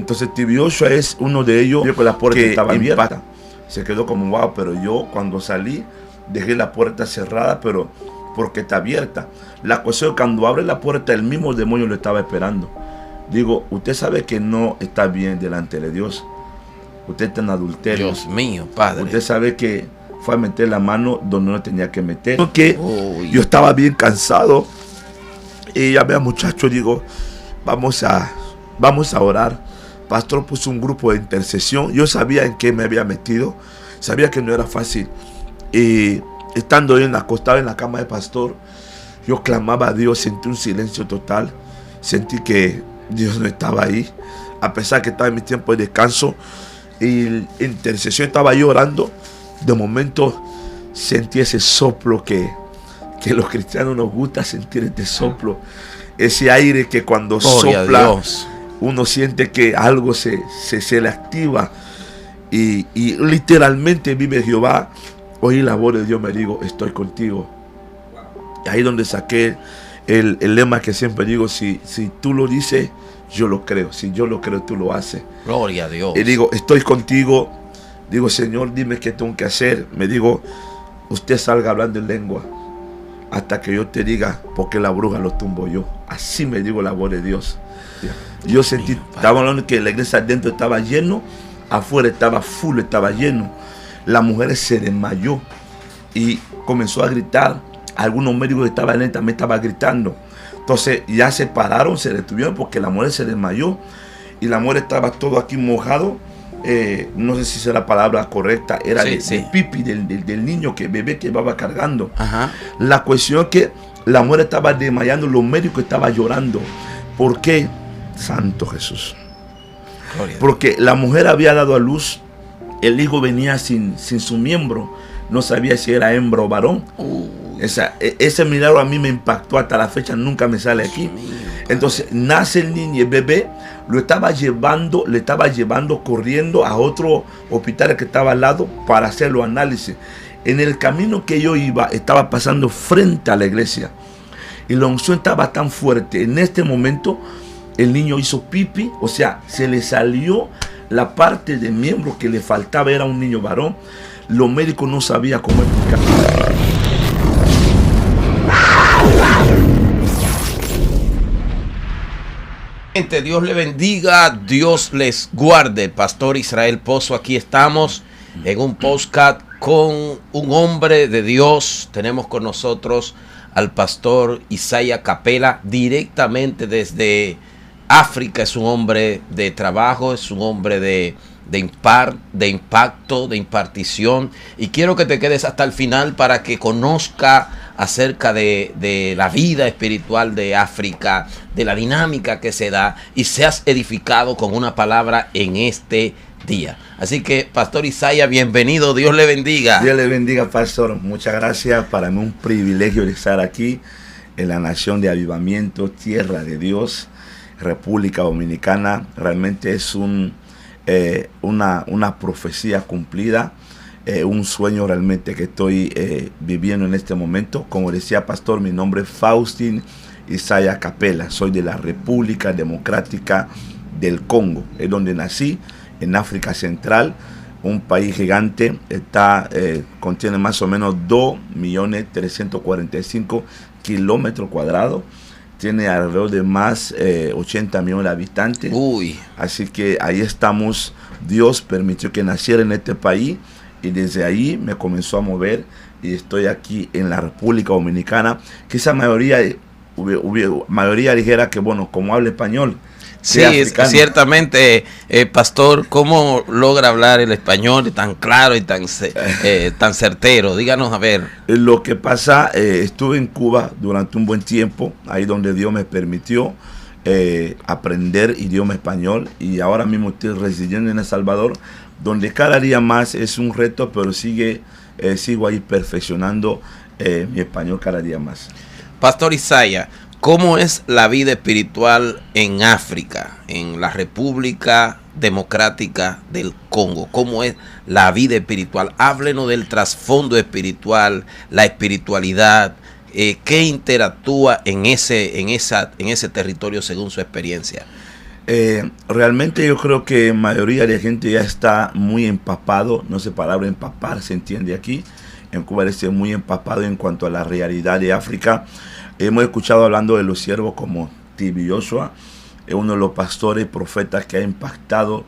Entonces TV Joshua es uno de ellos. Vio que la puerta estaba abierta. Se quedó como wow, pero yo cuando salí dejé la puerta cerrada, pero porque está abierta. La cuestión es que cuando abre la puerta, el mismo demonio lo estaba esperando. Digo, usted sabe que no está bien delante de Dios. Usted está en adulterio. Dios mío, Padre. Usted sabe que fue a meter la mano donde no tenía que meter. Porque yo estaba bien cansado. Y llamé al muchacho, digo, vamos a orar. Pastor puso un grupo de intercesión. Yo sabía en qué me había metido. Sabía que no era fácil. Y estando acostado en la cama de pastor, yo clamaba a Dios, sentí un silencio total. Sentí que Dios no estaba ahí. A pesar que estaba en mi tiempo de descanso. Y en intercesión estaba yo orando. De momento sentí ese soplo que los cristianos nos gusta sentir, este soplo. Ese aire que cuando sopla, uno siente que algo se le activa. Y literalmente vive Jehová. Oí la voz de Dios, me digo, estoy contigo. Y ahí donde saqué el lema que siempre digo, si tú lo dices, yo lo creo. Si yo lo creo, tú lo haces. Gloria a Dios. Y digo, estoy contigo. Digo, Señor, dime qué tengo que hacer. Me digo, usted salga hablando en lengua hasta que yo te diga, porque la bruja lo tumbo yo. Así me digo la voz de Dios. Yo sentí, estaba hablando que la iglesia adentro estaba lleno, afuera estaba full, estaba lleno. La mujer se desmayó y comenzó a gritar. Algunos médicos que estaban en él también estaban gritando. Entonces ya se pararon, se detuvieron porque la mujer se desmayó. Y la mujer estaba todo aquí mojado. No sé si es la palabra correcta. Era el pipi del niño, bebé que iba cargando. Ajá. La cuestión es que la mujer estaba desmayando. Los médicos estaban llorando. ¿Por qué? Santo Jesús. Porque la mujer había dado a luz. El hijo venía sin su miembro. No sabía si era hembra o varón. Ese milagro a mí me impactó. Hasta la fecha nunca me sale aquí. Entonces nace el niño, el bebé. Le estaba llevando corriendo a otro hospital que estaba al lado para hacer los análisis. En el camino que yo iba, estaba pasando frente a la iglesia. Y la unción estaba tan fuerte. En este momento, el niño hizo pipi. O sea, se le salió la parte del miembro que le faltaba. Era un niño varón. Los médicos no sabían cómo explicar. Dios le bendiga, Dios les guarde. Pastor Israel Pozo, aquí estamos en un podcast con un hombre de Dios. Tenemos con nosotros al pastor Isaiah Capela, directamente desde África. Es un hombre de trabajo, es un hombre de impacto, de impartición. Y quiero que te quedes hasta el final para que conozca acerca de la vida espiritual de África, de la dinámica que se da y seas edificado con una palabra en este día. Así que, Pastor Isaiah, bienvenido, Dios le bendiga. Dios le bendiga, Pastor. Muchas gracias. Para mí un privilegio de estar aquí en la nación de avivamiento, tierra de Dios, República Dominicana. Realmente es una profecía cumplida. Un sueño realmente que estoy viviendo en este momento. Como decía Pastor, mi nombre es Faustin Isaiah Capela. Soy de la República Democrática del Congo. Es donde nací, en África Central. Un país gigante. Contiene más o menos 2.345.000 kilómetros cuadrados. Tiene alrededor de más 80 millones de habitantes. Así que ahí estamos. Dios permitió que naciera en este país. Y desde ahí me comenzó a mover y estoy aquí en la República Dominicana. Quizá mayoría dijera que, bueno, como habla español. Sí, ciertamente, Pastor, ¿cómo logra hablar el español tan claro y tan certero? Díganos, a ver. Lo que pasa, estuve en Cuba durante un buen tiempo, ahí donde Dios me permitió aprender idioma español, y ahora mismo estoy residiendo en El Salvador, donde cada día más es un reto, pero sigo ahí perfeccionando mi español cada día más. Pastor Isaiah, ¿cómo es la vida espiritual en África, en la República Democrática del Congo? ¿Cómo es la vida espiritual? Háblenos del trasfondo espiritual, la espiritualidad, ¿qué interactúa en ese territorio según su experiencia? Realmente yo creo que la mayoría de gente ya está muy empapado, no sé, palabra empapar se entiende aquí. En Cuba está muy empapado en cuanto a la realidad de África. Hemos escuchado hablando de los siervos como T.B. Joshua, uno de los pastores y profetas que ha impactado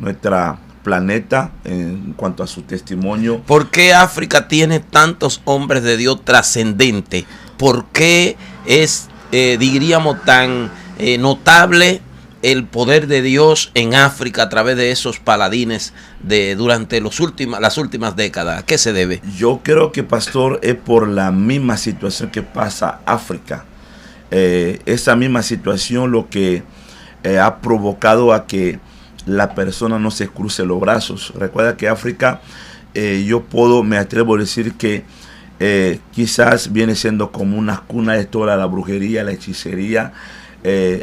nuestra planeta en cuanto a su testimonio. ¿Por qué África tiene tantos hombres de Dios trascendentes? ¿Por qué es, diríamos, tan notable el poder de Dios en África a través de esos paladines durante las últimas décadas? ¿A qué se debe? Yo creo que, pastor, es por la misma situación que pasa África. Esa misma situación lo que ha provocado a que la persona no se cruce los brazos. Recuerda que África, me atrevo a decir que quizás viene siendo como una cuna de toda la brujería, la hechicería.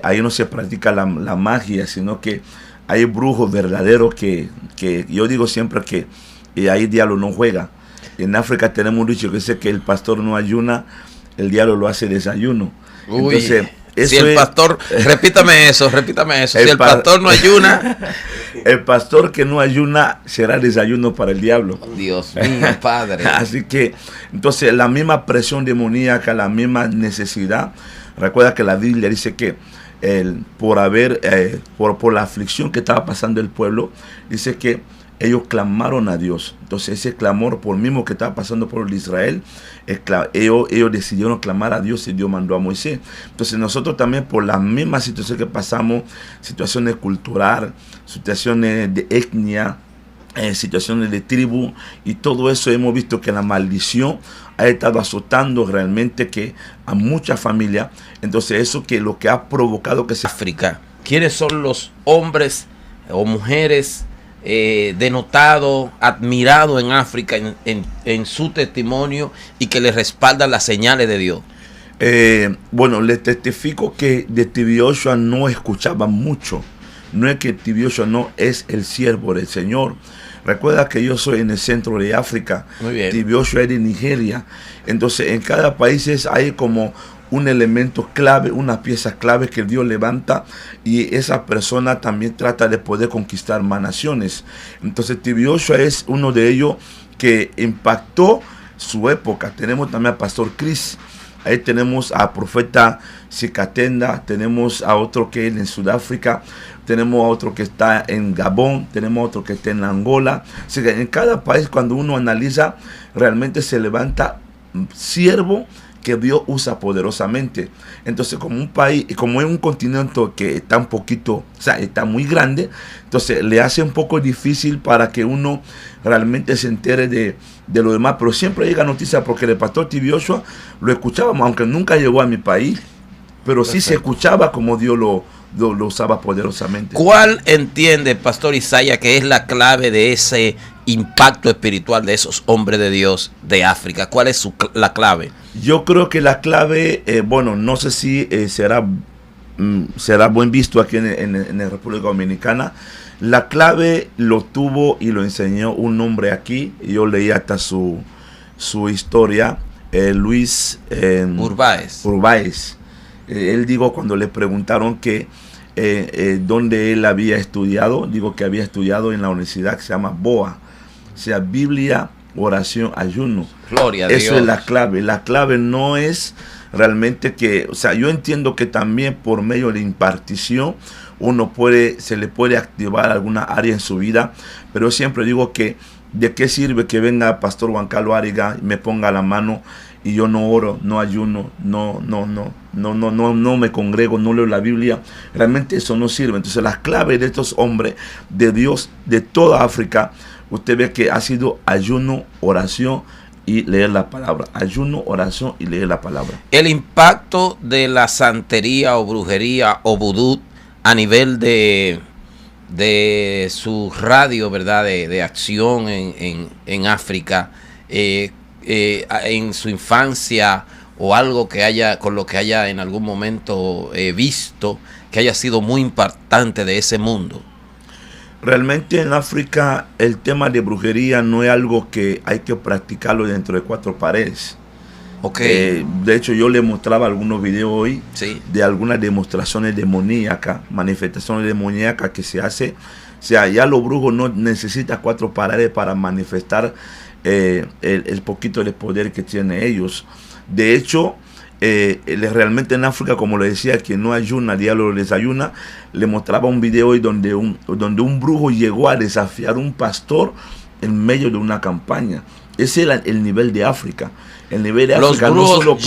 Ahí no se practica la magia, sino que hay brujos verdaderos que yo digo siempre que ahí el diablo no juega. En África tenemos un dicho que dice que el pastor no ayuna, el diablo lo hace desayuno. Uy, entonces, si el pastor, repítame eso, si el pastor no ayuna, el pastor que no ayuna será desayuno para el diablo. Dios mío, Padre. Así que, entonces, la misma presión demoníaca, la misma necesidad. Recuerda que la Biblia dice que por la aflicción que estaba pasando el pueblo, dice que ellos clamaron a Dios. Entonces ese clamor por mismo que estaba pasando por Israel, ellos decidieron clamar a Dios y Dios mandó a Moisés. Entonces nosotros también por la misma situación que pasamos, situaciones culturales, situaciones de etnia, situaciones de tribu y todo eso, hemos visto que la maldición ha estado azotando realmente que a muchas familias. Entonces eso que lo que ha provocado que se... África, ¿quiénes son los hombres o mujeres denotado, admirado en África en su testimonio y que le respaldan las señales de Dios? Bueno, le testifico que de T.B. Joshua no escuchaba mucho. No es que T.B. Joshua no es el siervo del Señor. Recuerda que yo soy en el centro de África. Muy bien. T.B. Joshua es de Nigeria. Entonces en cada país hay como un elemento clave, una pieza clave que Dios levanta y esa persona también trata de poder conquistar más naciones. Entonces T.B. Joshua es uno de ellos que impactó su época. Tenemos también al pastor Chris, ahí tenemos al profeta Sikatenda, tenemos a otro que es en Sudáfrica, tenemos a otro que está en Gabón, tenemos a otro que está en Angola. Así que en cada país, cuando uno analiza, realmente se levanta siervo que Dios usa poderosamente. Entonces, como un país, como es un continente que está un poquito, o sea, está muy grande, entonces le hace un poco difícil para que uno realmente se entere de lo demás. Pero siempre llega noticia, porque el pastor T.B. Joshua lo escuchábamos, aunque nunca llegó a mi país, pero sí se escuchaba como Dios lo usaba poderosamente. ¿Cuál entiende, pastor Isaías, que es la clave de ese impacto espiritual de esos hombres de Dios de África? ¿Cuál es la clave? Yo creo que la clave, bueno, no sé si será buen visto aquí en la República Dominicana. La clave lo tuvo y lo enseñó un hombre aquí. Yo leí hasta su historia, Luis Urbáez. Él dijo, cuando le preguntaron que dónde él había estudiado, digo que había estudiado en la universidad que se llama BOA, o sea, Biblia, oración, ayuno. Gloria a Dios. Eso es la clave. La clave no es realmente que, o sea, yo entiendo que también por medio de impartición se le puede activar alguna área en su vida, pero yo siempre digo que de qué sirve que venga Pastor Juan Carlos Ariga y me ponga la mano y yo no oro, no ayuno, no me congrego, no leo la Biblia. Realmente eso no sirve. Entonces las claves de estos hombres de Dios de toda África, usted ve que ha sido ayuno, oración y leer la palabra. Ayuno, oración y leer la palabra. El impacto de la santería o brujería o vudú a nivel de su radio, ¿verdad? De acción en África, en su infancia, o algo que haya, con lo que haya en algún momento visto, que haya sido muy impactante de ese mundo. Realmente en África el tema de brujería no es algo que hay que practicarlo dentro de cuatro paredes. Okay. De hecho, yo le mostraba algunos videos hoy Sí. de algunas demostraciones demoníacas, manifestaciones demoníacas que se hace. O sea, ya los brujos no necesitan 4 paredes para manifestar el poquito de poder que tienen ellos. De hecho, realmente en África, como le decía, quien no ayuna, diablo les ayuna. Le mostraba un video hoy donde un brujo llegó a desafiar a un pastor en medio de una campaña. Ese era el nivel de África. El nivel de África. Los brujos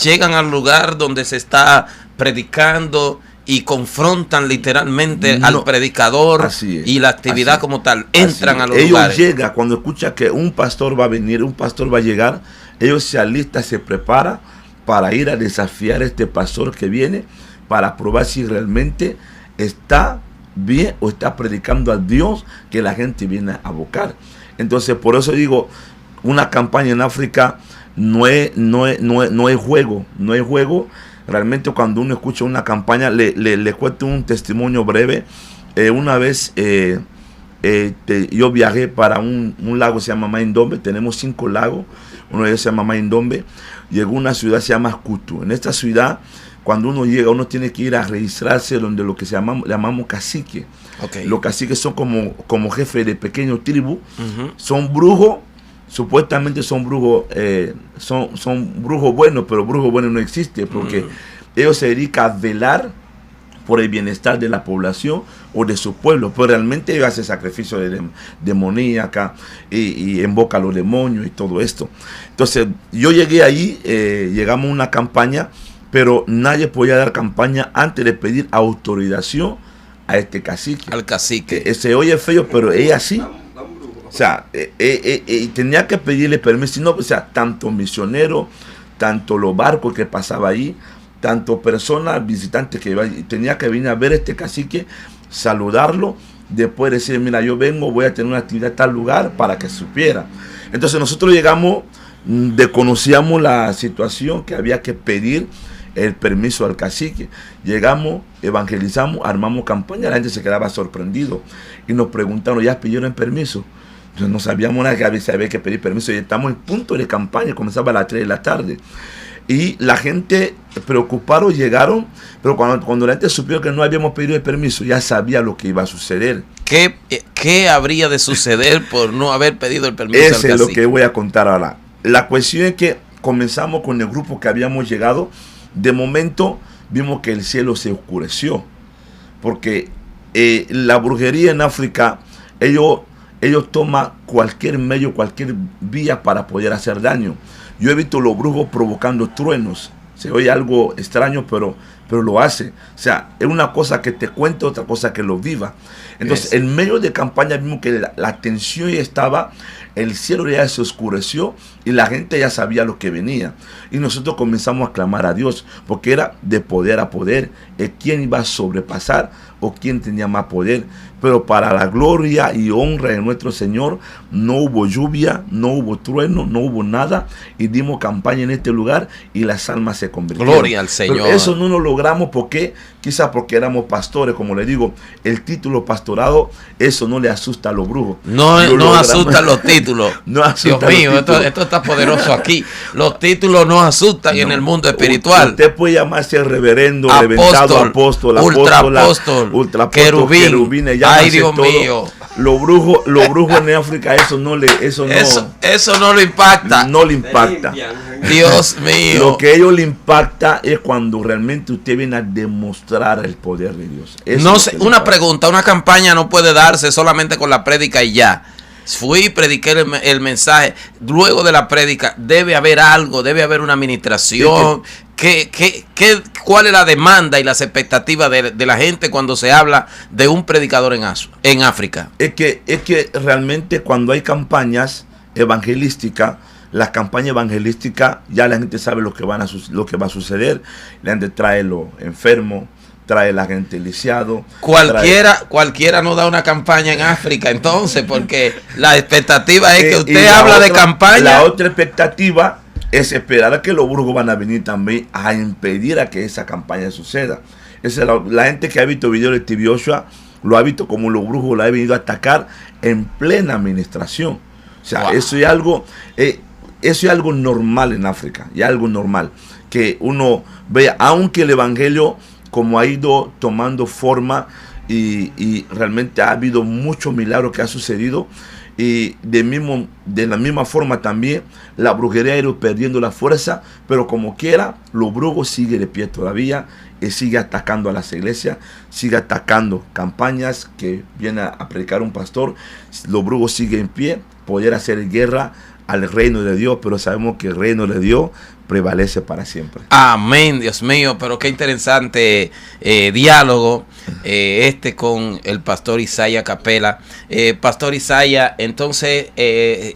llegan al lugar donde se está predicando y confrontan literalmente al predicador y la actividad como tal. Entran a los lugares. Ellos llegan cuando escuchan que un pastor va a venir, un pastor va a llegar. Ellos se alistan, se preparan para ir a desafiar a este pastor que viene, para probar si realmente está bien o está predicando a Dios que la gente viene a buscar. Entonces, por eso digo, una campaña en África no es juego, no es juego. Realmente cuando uno escucha una campaña, le cuento un testimonio breve. Una vez yo viajé para un lago que se llama Maindombe. Tenemos 5 lagos, uno de ellos se llama Maindombe. Llegó a una ciudad que se llama Kutu. En esta ciudad, cuando uno llega, uno tiene que ir a registrarse donde lo que llamamos cacique. Okay. Los caciques son como jefes de pequeños tribus. Son brujos, supuestamente son brujos, son brujos buenos, pero brujos buenos no existe, porque ellos se dedican a velar por el bienestar de la población o de su pueblo, pero realmente ellos hacen sacrificio de demoníaca y invocan a los demonios y todo esto. Entonces yo llegué ahí, llegamos a una campaña, pero nadie podía dar campaña antes de pedir autorización a este cacique. Al cacique. Se oye feo, pero es así. O sea, tenía que pedirle permiso. No, o sea, tanto misioneros, tanto los barcos que pasaban ahí, tanto personas visitantes que iban, tenía que venir a ver a este cacique, saludarlo, después decir, mira, yo vengo, voy a tener una actividad en tal lugar, para que supiera. Entonces nosotros llegamos, desconocíamos la situación, que había que pedir el permiso al cacique. Llegamos, evangelizamos, armamos campaña, la gente se quedaba sorprendido y nos preguntaron, ¿ya pidieron permiso? Entonces no sabíamos nada, que había que pedir permiso, y estamos en punto de campaña, comenzaba a las 3 de la tarde. Y la gente preocuparon, llegaron, pero cuando la gente supo que no habíamos pedido el permiso, ya sabía lo que iba a suceder. ¿Qué habría de suceder por no haber pedido el permiso al cacique? Eso es lo que voy a contar ahora. La cuestión es que comenzamos con el grupo que habíamos llegado. De momento vimos que el cielo se oscureció, porque la brujería en África, ellos toman cualquier medio, cualquier vía para poder hacer daño. Yo he visto los brujos provocando truenos. Se oye algo extraño, pero lo hace. O sea, es una cosa que te cuento, otra cosa que lo viva. Entonces, en medio de campaña vimos que la tensión ya estaba, el cielo ya se oscureció y la gente ya sabía lo que venía. Y nosotros comenzamos a clamar a Dios, porque era de poder a poder, quién iba a sobrepasar o quién tenía más poder. Pero para la gloria y honra de nuestro Señor, no hubo lluvia, no hubo trueno, no hubo nada, y dimos campaña en este lugar y las almas se convirtieron. Gloria al Señor. Pero eso no lo logramos porque, quizás porque éramos pastores, como le digo, el título pastorado, eso no le asusta a los brujos. No asustan los títulos. No asustan. Dios mío, esto está poderoso aquí. Los títulos no asustan en el mundo espiritual. Usted puede llamarse reverendo, apóstol, reventado, apóstol, ultraapóstol, querubín. Ay, Dios mío. Los brujos en África, eso no lo impacta. No le impacta. Dios mío. Lo que a ellos le impacta es cuando realmente usted viene a demostrar el poder de Dios. No sé, una pregunta, una campaña no puede darse solamente con la prédica y ya. Fui y prediqué el mensaje. Luego de la prédica debe haber algo, debe haber una administración. ¿Cuál es la demanda y las expectativas de la gente cuando se habla de un predicador en África? Es que realmente cuando hay campañas evangelísticas, las campañas evangelísticas, ya la gente sabe lo que va a suceder. La gente trae los enfermos, trae la gente lisiado. Cualquiera no da una campaña en África, entonces, porque la expectativa es que usted habla de campaña. La otra expectativa es esperar a que los brujos van a venir también a impedir a que esa campaña suceda. Esa es la gente que ha visto videos de T.B. Joshua, lo ha visto como los brujos lo han venido a atacar en plena administración. O sea, eso es algo... eso es algo normal en África, y algo normal, que uno vea, aunque el evangelio como ha ido tomando forma y realmente ha habido muchos milagros que ha sucedido, y de la misma forma también la brujería ha ido perdiendo la fuerza, pero como quiera, los brujos siguen de pie todavía y sigue atacando a las iglesias, sigue atacando campañas que viene a predicar un pastor. Los brujos siguen en pie, poder hacer guerra al reino de Dios, pero sabemos que el reino de Dios prevalece para siempre. Amén, Dios mío, pero qué interesante diálogo con el pastor Isaiah Capela. Pastor Isaiah, entonces,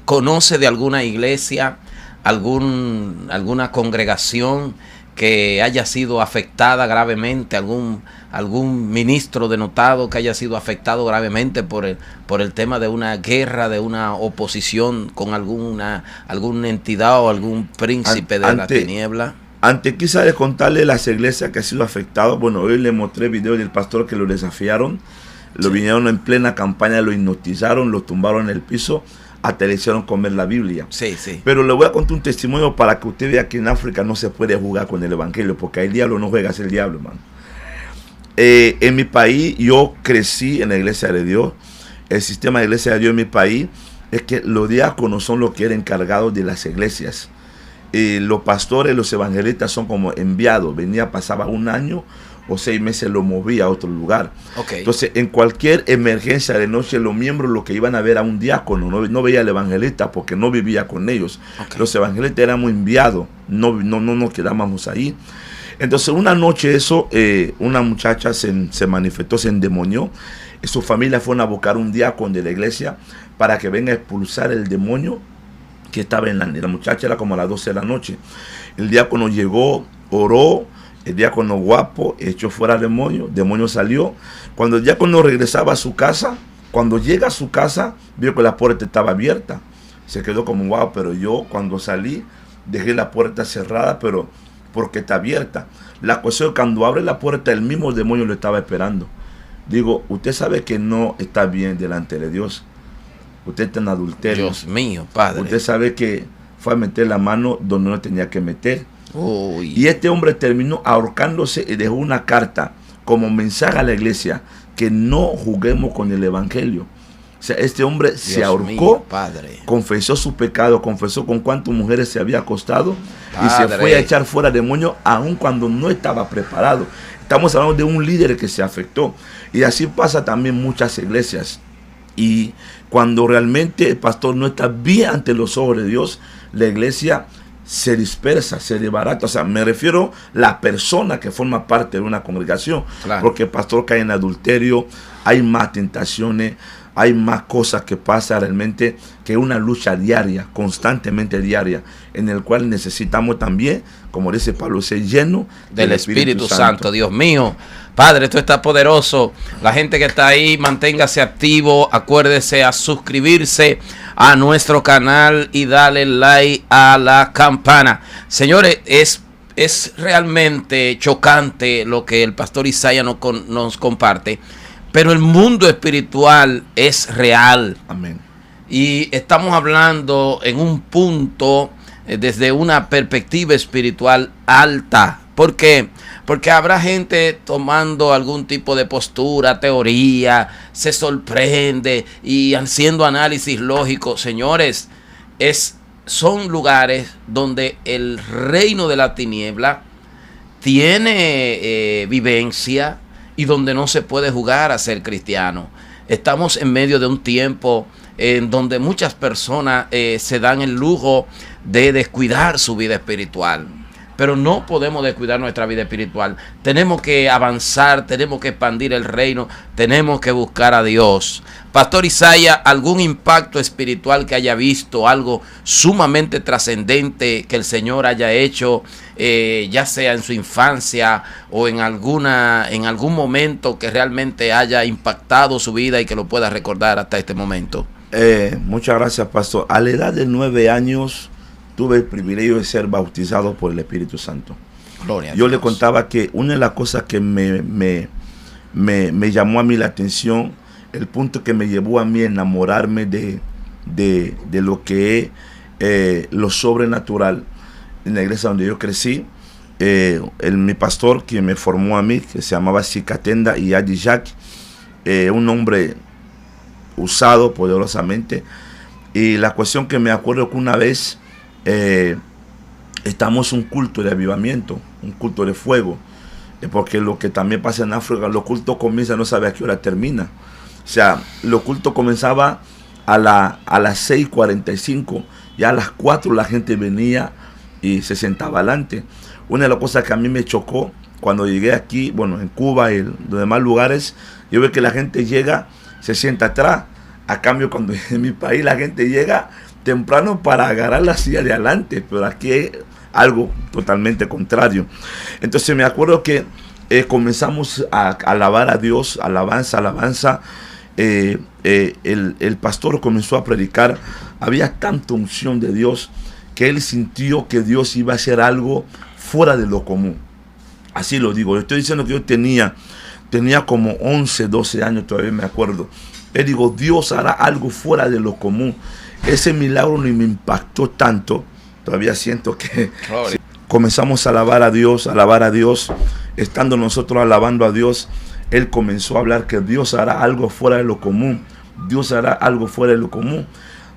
¿conoce de alguna iglesia, alguna congregación que haya sido afectada gravemente, algún ministro denotado que haya sido afectado gravemente por el tema de una guerra, de una oposición con alguna entidad o algún príncipe de la tiniebla? Antes quizá de contarle las iglesias que ha sido afectado, bueno, hoy le mostré video del pastor que lo desafiaron, lo vinieron en plena campaña, lo hipnotizaron, lo tumbaron en el piso, hasta le hicieron comer la Biblia. Sí, sí. Pero le voy a contar un testimonio para que usted vea que en África no se puede jugar con el evangelio, porque el diablo no juega, es el diablo, hermano. En mi país, yo crecí en la iglesia de Dios. El sistema de iglesia de Dios en mi país es que los diáconos son los que eran encargados de las iglesias. Los pastores, los evangelistas son como enviados. Pasaba un año o 6 meses, lo movía a otro lugar. Okay. Entonces, en cualquier emergencia de noche, los miembros lo que iban a ver a un diácono, no veía al evangelista porque no vivía con ellos. Okay. Los evangelistas éramos enviados, no nos quedábamos ahí. Entonces, una noche una muchacha se manifestó, se endemonió. Su familia fueron a buscar un diácono de la iglesia para que venga a expulsar el demonio que estaba en la muchacha. Era como a las 12 de la noche. El diácono llegó, oró. El diácono guapo echó fuera al demonio salió. Cuando el diácono regresaba a su casa, cuando llega a su casa, vio que la puerta estaba abierta. Se quedó como wow, pero yo cuando salí, dejé la puerta cerrada, pero porque está abierta. La cuestión es que cuando abre la puerta, el mismo demonio lo estaba esperando. Digo, usted sabe que no está bien delante de Dios. Usted está en adulterio. Dios mío, Padre. Usted sabe que fue a meter la mano donde no tenía que meter. Uy. Y este hombre terminó ahorcándose y dejó una carta como mensaje a la iglesia que no juguemos con el evangelio. O sea, este hombre se ahorcó, mío, Padre. Confesó su pecado, confesó con cuántas mujeres se había acostado, Padre. Y se fue a echar fuera demonios aun cuando no estaba preparado. Estamos hablando de un líder que se afectó. Y así pasa también muchas iglesias. Y cuando realmente el pastor no está bien ante los ojos de Dios, la iglesia se dispersa, se desbarata. O sea, me refiero a la persona que forma parte de una congregación. Claro. Porque el pastor cae en adulterio, hay más tentaciones, hay más cosas que pasan realmente, que una lucha diaria, constantemente diaria, en el cual necesitamos también, como dice Pablo, ser lleno del Espíritu Santo. Dios mío, Padre, esto está poderoso. La gente que está ahí, manténgase activo, acuérdese a suscribirse a nuestro canal y dale like a la campana. Señores, es realmente chocante lo que el pastor Isaiah nos comparte, pero el mundo espiritual es real. Amén. Y estamos hablando en un punto desde una perspectiva espiritual alta. ¿Por qué? Porque habrá gente tomando algún tipo de postura, teoría, se sorprende y haciendo análisis lógico. Señores, son lugares donde el reino de la tiniebla tiene vivencia y donde no se puede jugar a ser cristiano. Estamos en medio de un tiempo en donde muchas personas se dan el lujo de descuidar su vida espiritual. Pero no podemos descuidar nuestra vida espiritual. Tenemos que avanzar, tenemos que expandir el reino, tenemos que buscar a Dios. Pastor Isaiah, ¿algún impacto espiritual que haya visto, algo sumamente trascendente que el Señor haya hecho, ya sea en su infancia o en algún momento que realmente haya impactado su vida y que lo pueda recordar hasta este momento? Muchas gracias, pastor. A la edad de 9 años tuve el privilegio de ser bautizado por el Espíritu Santo. Gloria a Yo Dios. le contaba que una de las cosas que me llamó a mí la atención, el punto que me llevó a mí a enamorarme de lo que es lo sobrenatural en la iglesia donde yo crecí. Mi pastor, quien me formó a mí, que se llamaba Sikatenda y Adi Jack, un hombre usado poderosamente. Y la cuestión que me acuerdo que una vez estamos en un culto de avivamiento, un culto de fuego, porque lo que también pasa en África, los cultos comienzan, no sabe a qué hora termina. O sea, los cultos comenzaba a las 6:45, ya a las 4 la gente venía y se sentaba adelante. Una de las cosas que a mí me chocó cuando llegué aquí, bueno, en Cuba y en los demás lugares, yo veo que la gente llega, se sienta atrás. A cambio, cuando en mi país la gente llega temprano para agarrar la silla de adelante, pero aquí es algo totalmente contrario. Entonces me acuerdo que comenzamos a alabar a Dios, alabanza. El pastor comenzó a predicar. Había tanta unción de Dios que él sintió que Dios iba a hacer algo fuera de lo común. Así lo digo. Yo estoy diciendo que yo tenía como 11, 12 años, todavía me acuerdo. Él digo, Dios hará algo fuera de lo común. Ese milagro ni me impactó tanto. Todavía siento que comenzamos a alabar a Dios. Estando nosotros alabando a Dios, él comenzó a hablar que Dios hará algo fuera de lo común. Dios hará algo fuera de lo común.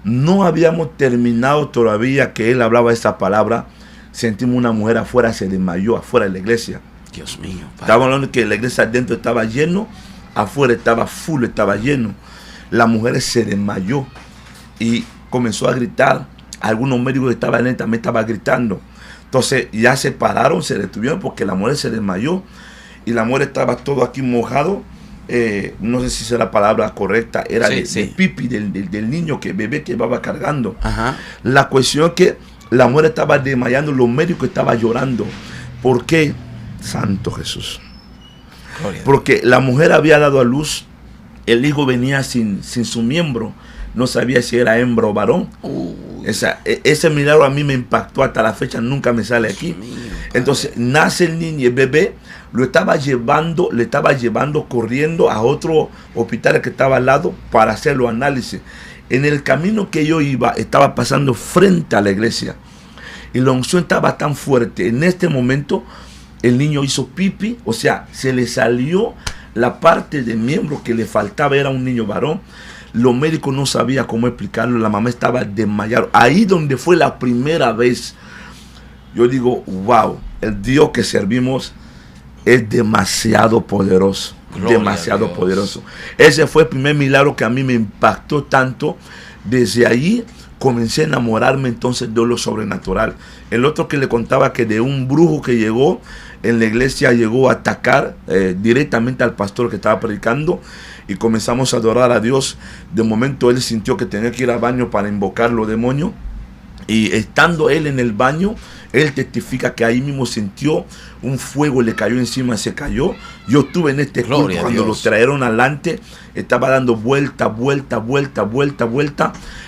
No habíamos terminado todavía que él hablaba esa palabra. Sentimos una mujer afuera, se desmayó afuera de la iglesia. Dios mío, Padre. Estábamos hablando que la iglesia adentro estaba lleno, afuera estaba full, estaba lleno. La mujer se desmayó y comenzó a gritar. Algunos médicos que estaban en también estaban gritando. Entonces ya se pararon, se detuvieron porque la mujer se desmayó y la mujer estaba todo aquí mojado. No sé si es la palabra correcta, era de pipi del niño, bebé que iba cargando. Ajá. La cuestión es que la mujer estaba desmayando, los médicos estaban llorando. ¿Por qué? Santo Jesús. Porque la mujer había dado a luz, el hijo venía sin su miembro, no sabía si era hembra o varón. Ese milagro a mí me impactó hasta la fecha, nunca me sale aquí. Entonces nace el niño, el bebé, le estaba llevando corriendo a otro hospital que estaba al lado para hacer los análisis. En el camino que yo iba, estaba pasando frente a la iglesia y la unción estaba tan fuerte. En este momento el niño hizo pipí, o sea, se le salió la parte del miembro que le faltaba, era un niño varón. Los médicos no sabían cómo explicarlo, la mamá estaba desmayada. Ahí donde fue la primera vez, yo digo, wow, el Dios que servimos es demasiado poderoso. Gloria, demasiado poderoso. Ese fue el primer milagro que a mí me impactó tanto. Desde ahí comencé a enamorarme entonces de lo sobrenatural. El otro que le contaba que de un brujo que llegó en la iglesia, llegó a atacar directamente al pastor que estaba predicando, y comenzamos a adorar a Dios. De momento él sintió que tenía que ir al baño para invocar los demonios, y estando él en el baño, él testifica que ahí mismo sintió un fuego, le cayó encima, se cayó. Yo estuve en este culto cuando lo trajeron adelante, estaba dando vuelta,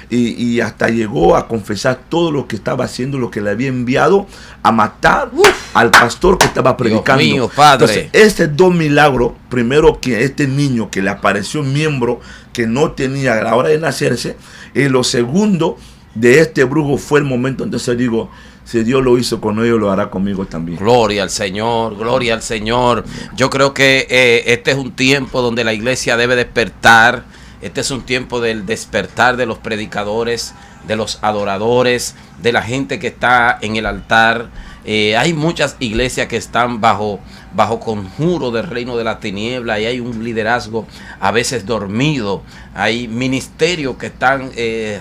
y hasta llegó a confesar todo lo que estaba haciendo, lo que le había enviado a matar al pastor que estaba predicando. Dios mío, Padre. Entonces, este dos milagros, primero que este niño que le apareció un miembro que no tenía a la hora de nacerse, y lo segundo de este brujo fue el momento. Entonces digo, si Dios lo hizo con ellos, lo hará conmigo también. Gloria al Señor, gloria al Señor. Yo creo que este es un tiempo donde la iglesia debe despertar. Este es un tiempo del despertar de los predicadores, de los adoradores, de la gente que está en el altar. Hay muchas iglesias que están bajo conjuro del reino de la tiniebla, y hay un liderazgo a veces dormido. Hay ministerios que están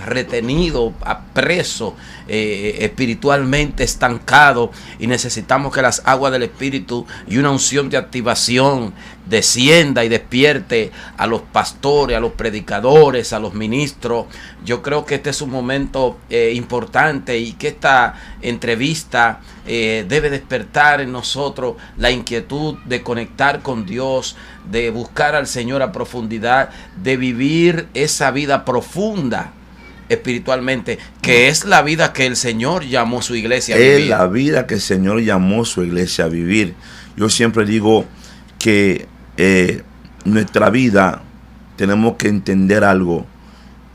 retenidos, presos, espiritualmente estancados, y necesitamos que las aguas del Espíritu y una unción de activación descienda y despierte a los pastores, a los predicadores, a los ministros. Yo creo que este es un momento importante, y que esta entrevista debe despertar en nosotros la inquietud de conectar con Dios, de buscar al Señor a profundidad, de vivir esa vida profunda espiritualmente, que es la vida que el Señor llamó a su iglesia a vivir. Es la vida que el Señor llamó a su iglesia a vivir. Yo siempre digo que nuestra vida tenemos que entender algo.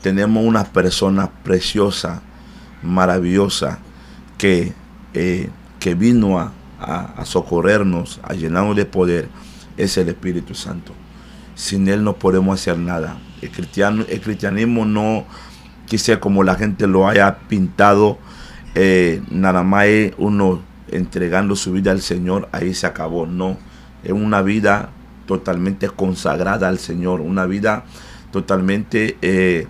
Tenemos unas personas preciosas maravillosa que vino a socorrernos, a llenarnos de poder, es el Espíritu Santo. Sin Él no podemos hacer nada. El cristianismo no quise como la gente lo haya pintado, nada más es uno entregando su vida al Señor, ahí se acabó. No, es una vida totalmente consagrada al Señor, una vida totalmente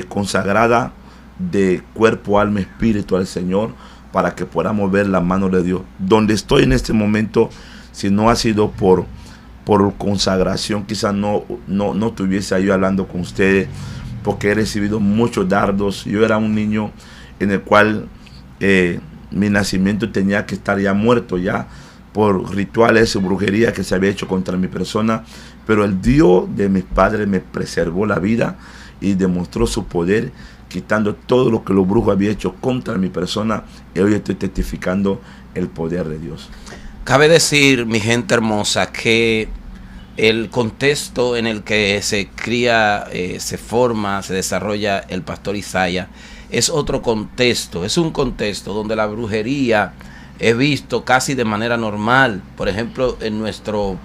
consagrada de cuerpo, alma, espíritu al Señor, para que podamos ver la mano de Dios. Donde estoy en este momento, si no ha sido por consagración, quizás no estuviese ahí hablando con ustedes, porque he recibido muchos dardos. Yo era un niño en el cual mi nacimiento tenía que estar ya muerto, ya por rituales o brujería que se había hecho contra mi persona, pero el Dios de mis padres me preservó la vida y demostró su poder, quitando todo lo que los brujos habían hecho contra mi persona, y hoy estoy testificando el poder de Dios. Cabe decir, mi gente hermosa, que el contexto en el que se cría, se forma, se desarrolla el pastor Isaías es otro contexto, es un contexto donde la brujería es visto casi de manera normal. Por ejemplo, en nuestro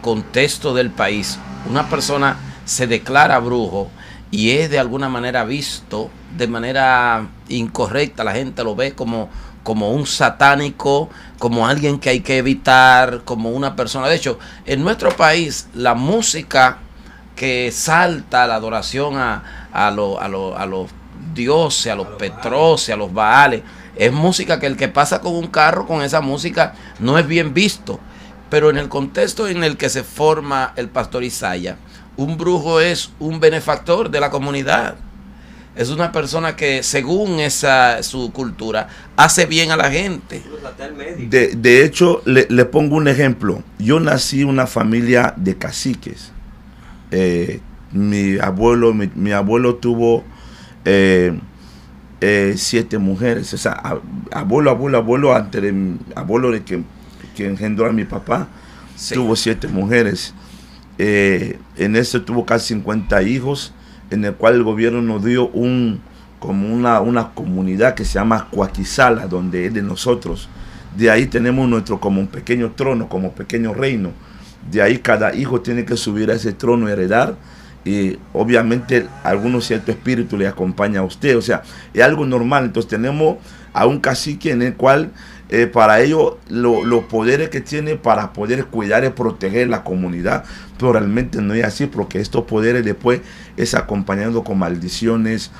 contexto del país, una persona se declara brujo y es de alguna manera visto de manera incorrecta. La gente lo ve como un satánico, como alguien que hay que evitar, como una persona. De hecho, en nuestro país, la música que salta la adoración a los dioses, a los Petroses, a los Baales, es música que el que pasa con un carro con esa música no es bien visto. Pero en el contexto en el que se forma el pastor Isaías, un brujo es un benefactor de la comunidad. Es una persona que, según su cultura, hace bien a la gente. De hecho, le pongo un ejemplo. Yo nací en una familia de caciques. Mi abuelo tuvo 7 mujeres. O sea, abuelo, antes de mi abuelo de que engendró a mi papá, sí, tuvo 7 mujeres. En eso tuvo casi 50 hijos, en el cual el gobierno nos dio como una comunidad que se llama Coaquizala, donde es de nosotros. De ahí tenemos nuestro como un pequeño trono, como pequeño reino. De ahí cada hijo tiene que subir a ese trono y heredar. Y obviamente algunos cierto espíritu le acompaña a usted. O sea, es algo normal. Entonces tenemos a un cacique en el cual para ellos los poderes que tiene para poder cuidar y proteger la comunidad, pero realmente no es así, porque estos poderes después es acompañando con maldiciones,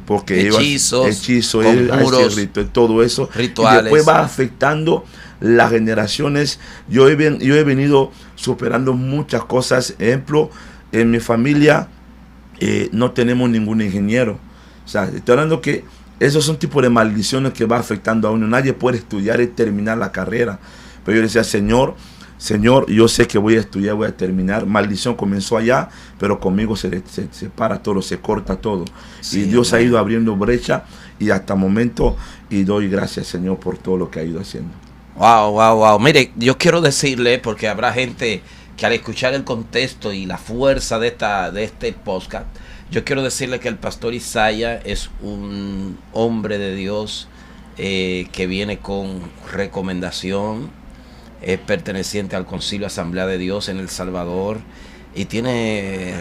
porque hechizos, conjuros, todo eso, rituales, y después va afectando las generaciones. Yo he venido superando muchas cosas. Ejemplo, en mi familia no tenemos ningún ingeniero. O sea, estoy hablando que esos son tipos de maldiciones que va afectando a uno. Nadie puede estudiar y terminar la carrera. Pero yo decía, Señor, yo sé que voy a estudiar, voy a terminar. Maldición comenzó allá, pero conmigo se para todo, se corta todo. Sí, y Dios ha ido abriendo brecha y hasta el momento, y doy gracias, Señor, por todo lo que ha ido haciendo. Wow. Mire, yo quiero decirle, porque habrá gente que al escuchar el contexto y la fuerza de este podcast, yo quiero decirle que el pastor Isaías es un hombre de Dios que viene con recomendación, es perteneciente al Concilio Asamblea de Dios en El Salvador y tiene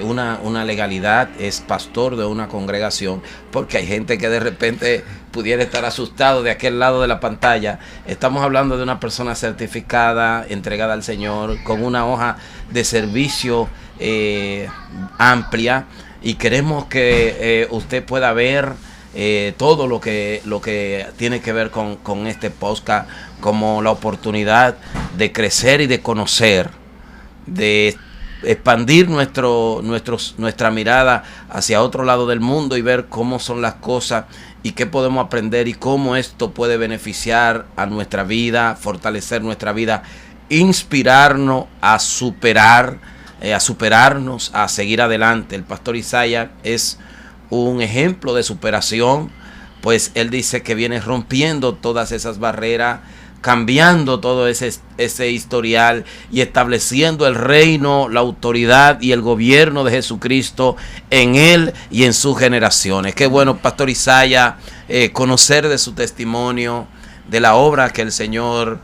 una legalidad, es pastor de una congregación, porque hay gente que de repente pudiera estar asustado de aquel lado de la pantalla. Estamos hablando de una persona certificada, entregada al Señor, con una hoja de servicio amplia, y queremos que usted pueda ver todo lo que tiene que ver con este podcast como la oportunidad de crecer y de conocer, de expandir nuestra mirada hacia otro lado del mundo y ver cómo son las cosas y qué podemos aprender y cómo esto puede beneficiar a nuestra vida, fortalecer nuestra vida, inspirarnos a superarnos, a seguir adelante. El pastor Isaías es un ejemplo de superación, pues él dice que viene rompiendo todas esas barreras, cambiando todo ese historial y estableciendo el reino, la autoridad y el gobierno de Jesucristo en él y en sus generaciones. Qué bueno, Pastor Isaiah, conocer de su testimonio, de la obra que el Señor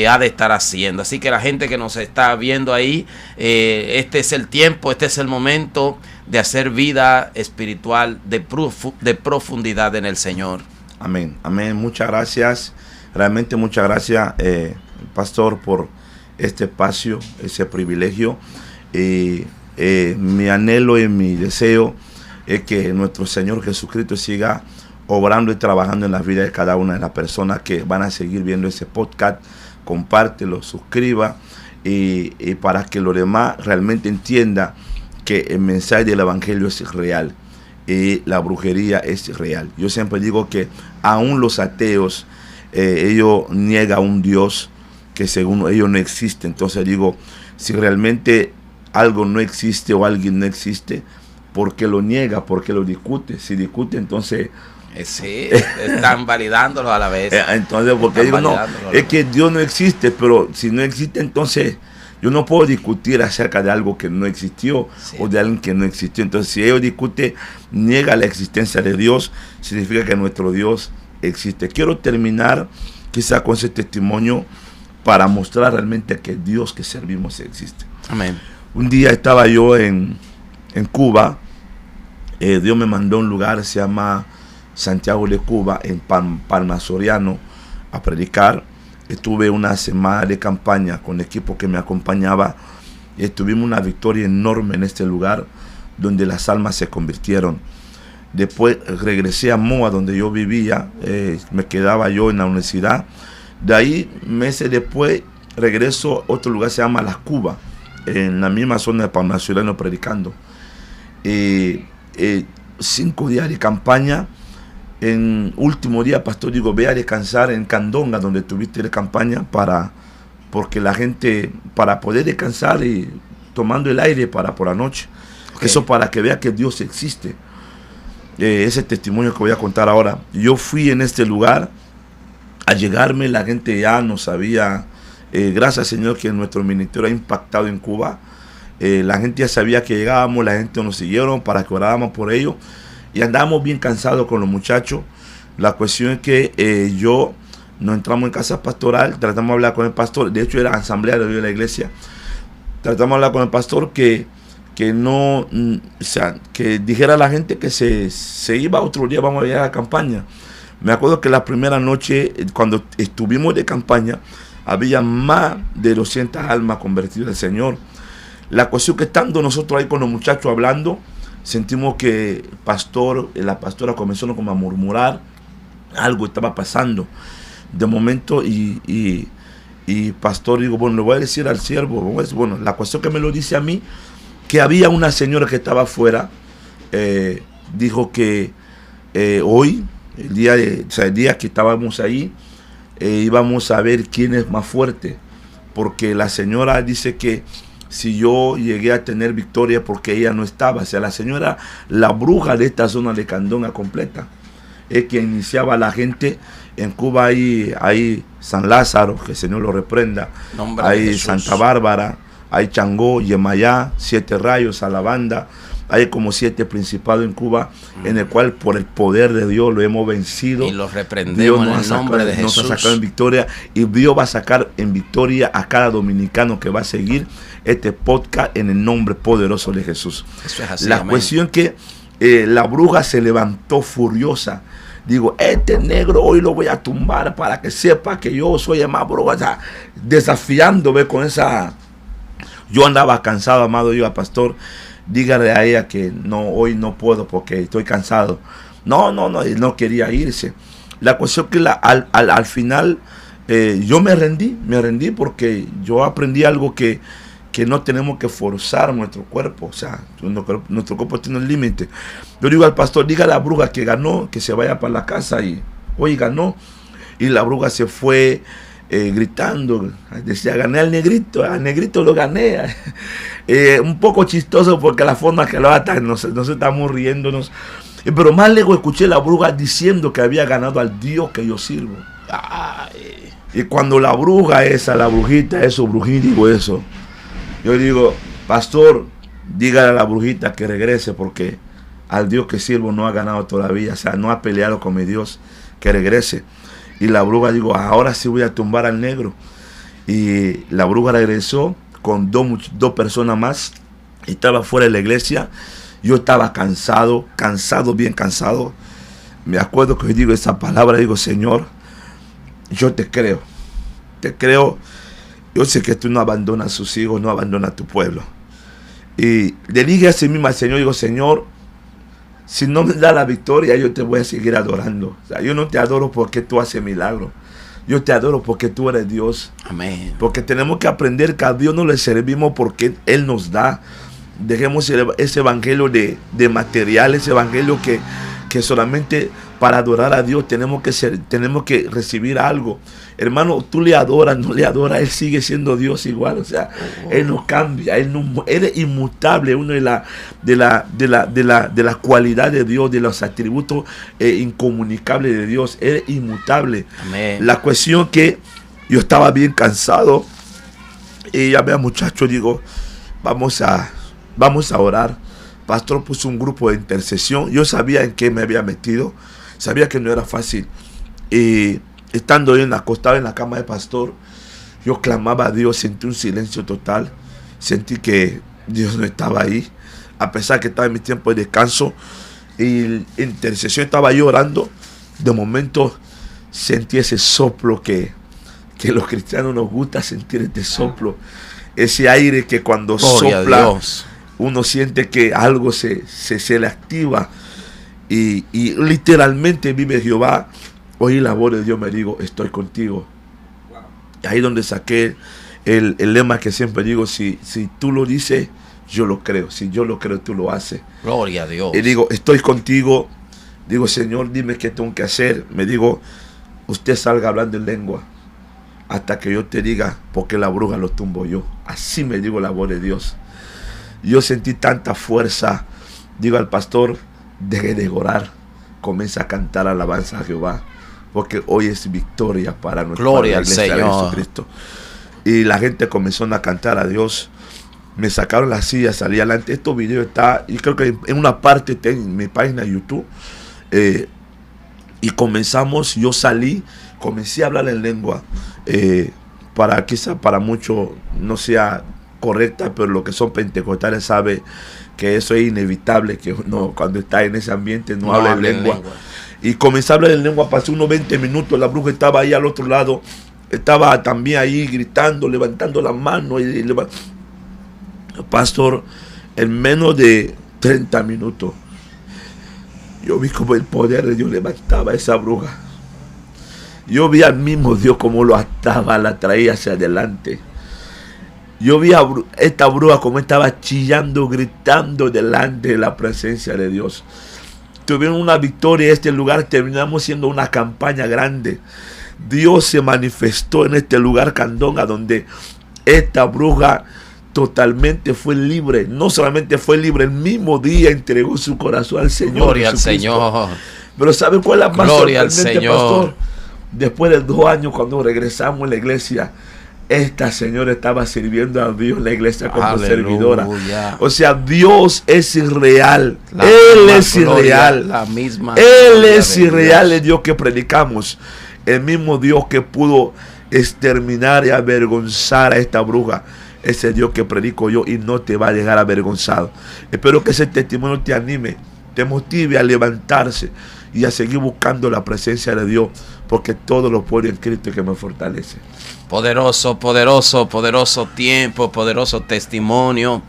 ha de estar haciendo. Así que la gente que nos está viendo ahí, este es el tiempo, este es el momento de hacer vida espiritual de profundidad en el Señor. Amén, amén. Muchas gracias. Realmente muchas gracias, pastor, por este espacio, ese privilegio. Mi anhelo y mi deseo es que nuestro Señor Jesucristo siga obrando y trabajando en la vida de cada una de las personas que van a seguir viendo ese podcast. Compártelo, suscriba y para que los demás realmente entiendan que el mensaje del evangelio es real y la brujería es real. Yo siempre digo que aún los ateos, ellos niegan a un Dios que según ellos no existe. Entonces digo, si realmente algo no existe o alguien no existe, ¿por qué lo niega? ¿Por qué lo discute? Si discute, entonces... Sí, están validándolo a la vez. Entonces, porque digo, no, es que Dios no existe, pero si no existe, entonces yo no puedo discutir acerca de algo que no existió, sí, o de alguien que no existió. Entonces, si ellos discuten, niega la existencia de Dios, significa que nuestro Dios existe. Quiero terminar quizá con ese testimonio para mostrar realmente que Dios que servimos existe. Amén. Un día estaba yo en Cuba, Dios me mandó a un lugar, se llama Santiago de Cuba, en Palma Soriano, a predicar. Estuve una semana de campaña con el equipo que me acompañaba y tuvimos una victoria enorme en este lugar donde las almas se convirtieron. Después regresé a Moa, donde yo vivía, me quedaba yo en la universidad. De ahí, meses después, regreso a otro lugar, se llama Las Cubas, en la misma zona de Palma Soriano, predicando. 5 días de campaña. En último día, pastor, digo, ve a descansar en Candonga, donde tuviste la campaña, porque la gente, para poder descansar y tomando el aire por la noche. Okay. Eso para que vea que Dios existe. Ese testimonio que voy a contar ahora. Yo fui en este lugar, a llegarme, la gente ya no sabía, gracias Señor que nuestro ministerio ha impactado en Cuba. La gente ya sabía que llegábamos, la gente nos siguieron para que oráramos por ellos. Y andábamos bien cansados con los muchachos. La cuestión es que yo nos entramos en casa pastoral, tratamos de hablar con el pastor. De hecho, era asamblea de la iglesia. Tratamos de hablar con el pastor que no, o sea, que dijera a la gente que se iba otro día, vamos a ir a la campaña. Me acuerdo que la primera noche, cuando estuvimos de campaña, había más de 200 almas convertidas al Señor. La cuestión que estando nosotros ahí con los muchachos hablando, sentimos que la pastora comenzó como a murmurar, algo estaba pasando. De momento, y pastor, digo, bueno, le voy a decir al siervo, bueno, la cuestión que me lo dice a mí, que había una señora que estaba afuera, dijo que hoy, el día que estábamos ahí, íbamos a ver quién es más fuerte, porque la señora dice que si yo llegué a tener victoria porque ella no estaba, o sea, la señora, la bruja de esta zona de Candonga completa, es que iniciaba a la gente. En Cuba hay San Lázaro, que el Señor lo reprenda, hay Santa Bárbara, hay Changó, Yemayá, 7 Rayos, Alabanda, hay como 7 principados en Cuba, en el cual por el poder de Dios lo hemos vencido. Y los reprendemos en el nombre de Jesús. Nos ha sacado en victoria, y Dios va a sacar en victoria a cada dominicano que va a seguir este podcast en el nombre poderoso de Jesús. Eso es así, la cuestión que la bruja se levantó furiosa. Digo, este negro hoy lo voy a tumbar para que sepa que yo soy el más bruja. O sea, desafiándome con esa... Yo andaba cansado, amado, yo al pastor, dígale a ella que no, hoy no puedo porque estoy cansado. No, él no quería irse. La cuestión que al final yo me rendí porque yo aprendí algo que no tenemos que forzar nuestro cuerpo. O sea, nuestro cuerpo tiene un límite. Yo digo al pastor, diga a la bruja que ganó, que se vaya para la casa, y hoy ganó. Y la bruja se fue gritando, decía, gané al negrito lo gané. Un poco chistoso porque la forma que lo atan, nos estamos riéndonos. Pero más luego escuché a la bruja diciendo que había ganado al Dios que yo sirvo. Ay. Y cuando la bruja esa, la brujita, eso, brujín, digo eso. Yo digo, pastor, dígale a la brujita que regrese porque al Dios que sirvo no ha ganado todavía. O sea, no ha peleado con mi Dios, que regrese. Y la bruja, digo, ahora sí voy a tumbar al negro. Y la bruja regresó con dos personas más. Estaba fuera de la iglesia. Yo estaba cansado, bien cansado. Me acuerdo que digo esa palabra, digo, Señor, yo te creo. Yo sé que tú no abandonas a sus hijos, no abandonas a tu pueblo. Y le dije a sí mismo al Señor, digo, Señor, si no me da la victoria, yo te voy a seguir adorando. O sea, yo no te adoro porque tú haces milagros. Yo te adoro porque tú eres Dios. Amén. Porque tenemos que aprender que a Dios no le servimos porque Él nos da. Dejemos ese evangelio de material, ese evangelio que solamente para adorar a Dios tenemos que recibir algo. Hermano, tú le adoras, no le adoras, Él sigue siendo Dios igual. O sea, Él no cambia, Él es inmutable. Uno de las cualidades de Dios, de los atributos incomunicables de Dios, Él es inmutable. Amén. La cuestión que yo estaba bien cansado y llamé a muchachos, digo, vamos a orar. Pastor puso un grupo de intercesión. Yo sabía en qué me había metido. Sabía que no era fácil. Y estando yo acostado en la cama de pastor, yo clamaba a Dios. Sentí un silencio total. Sentí que Dios no estaba ahí. A pesar que estaba en mi tiempo de descanso. Y en intercesión estaba yo orando. De momento sentí ese soplo que los cristianos nos gusta sentir, este soplo. Ese aire que cuando sopla, uno siente que algo se le activa. Y literalmente vive Jehová. Oí la voz de Dios, me digo, estoy contigo. Y ahí donde saqué el lema que siempre digo, si tú lo dices, yo lo creo. Si yo lo creo, tú lo haces. Gloria a Dios. Y digo, estoy contigo. Digo, Señor, dime qué tengo que hacer. Me digo, usted salga hablando en lengua hasta que yo te diga, porque la bruja lo tumbo yo. Así me digo la voz de Dios. Yo sentí tanta fuerza. Digo al pastor, deje de orar, comienza a cantar alabanza a Jehová, porque hoy es victoria para nuestra Gloria al iglesia de Señor. Jesucristo. Y la gente comenzó a cantar a Dios. Me sacaron la silla, salí adelante. Este video está, y creo que en una parte está en mi página de YouTube. Y comenzamos, yo salí, comencé a hablar en lengua. Quizá para muchos no sea correcta, pero los que son pentecostales saben que eso es inevitable, que uno cuando está en ese ambiente no habla en lengua. Y comencé a hablar en lengua, pasé unos 20 minutos, la bruja estaba ahí al otro lado, estaba también ahí gritando, levantando la mano. Pastor, en menos de 30 minutos, yo vi como el poder de Dios levantaba a esa bruja. Yo vi al mismo Dios como lo ataba, la traía hacia adelante. Yo vi a esta bruja como estaba chillando, gritando delante de la presencia de Dios. Tuvieron una victoria en este lugar, terminamos siendo una campaña grande. Dios se manifestó en este lugar, Candonga, donde esta bruja totalmente fue libre. No solamente fue libre, el mismo día entregó su corazón al Señor. Gloria al Señor. Pero ¿sabe cuál es la más Gloria al sorprendente, Señor. pastor? Después de 2 años, cuando regresamos a la iglesia, esta señora estaba sirviendo a Dios en la iglesia como Aleluya. servidora. O sea, Dios es irreal. La Él misma es gloria, irreal. la misma Él gloria es de irreal, Dios. el Dios que predicamos. El mismo Dios que pudo exterminar y avergonzar a esta bruja. Ese Dios que predico yo y no te va a dejar avergonzado. Espero que ese testimonio te anime, te motive a levantarse y a seguir buscando la presencia de Dios, porque todo lo puedo en Cristo que me fortalece. Poderoso, poderoso, poderoso tiempo, poderoso testimonio.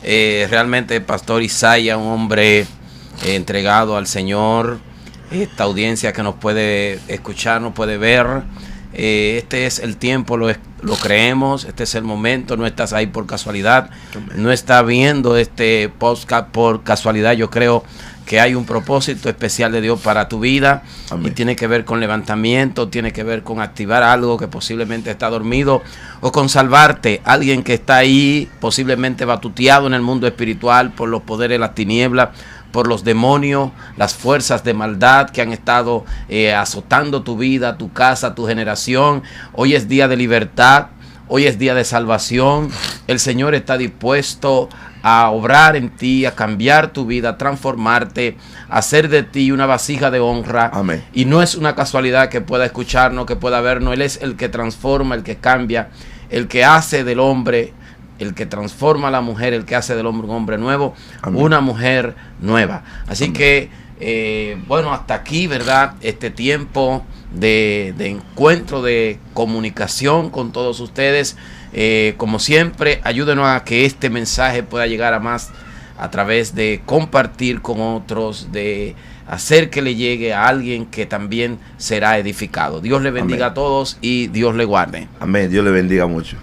Realmente Pastor Isaías, un hombre entregado al Señor. Esta audiencia que nos puede escuchar, nos puede ver. Este es el tiempo, lo creemos, este es el momento, no estás ahí por casualidad, no estás viendo este podcast por casualidad. Yo creo que hay un propósito especial de Dios para tu vida. Amén. Y tiene que ver con levantamiento, tiene que ver con activar algo que posiblemente está dormido o con salvarte. Alguien que está ahí posiblemente batuteado en el mundo espiritual por los poderes de las tinieblas, por los demonios, las fuerzas de maldad que han estado azotando tu vida, tu casa, tu generación. Hoy es día de libertad, hoy es día de salvación. El Señor está dispuesto a obrar en ti, a cambiar tu vida, a transformarte, a hacer de ti una vasija de honra. Amén. Y no es una casualidad que pueda escucharnos, que pueda vernos. Él es el que transforma, el que cambia, el que hace del hombre, el que transforma a la mujer, el que hace del hombre un hombre nuevo, Amén. una mujer nueva. Así Amén. que, bueno, hasta aquí, ¿verdad? Este tiempo de encuentro, de comunicación con todos ustedes. Como siempre, ayúdenos a que este mensaje pueda llegar a más a través de compartir con otros, de hacer que le llegue a alguien que también será edificado. Dios le bendiga. Amén. A todos y Dios le guarde. Amén. Dios le bendiga mucho.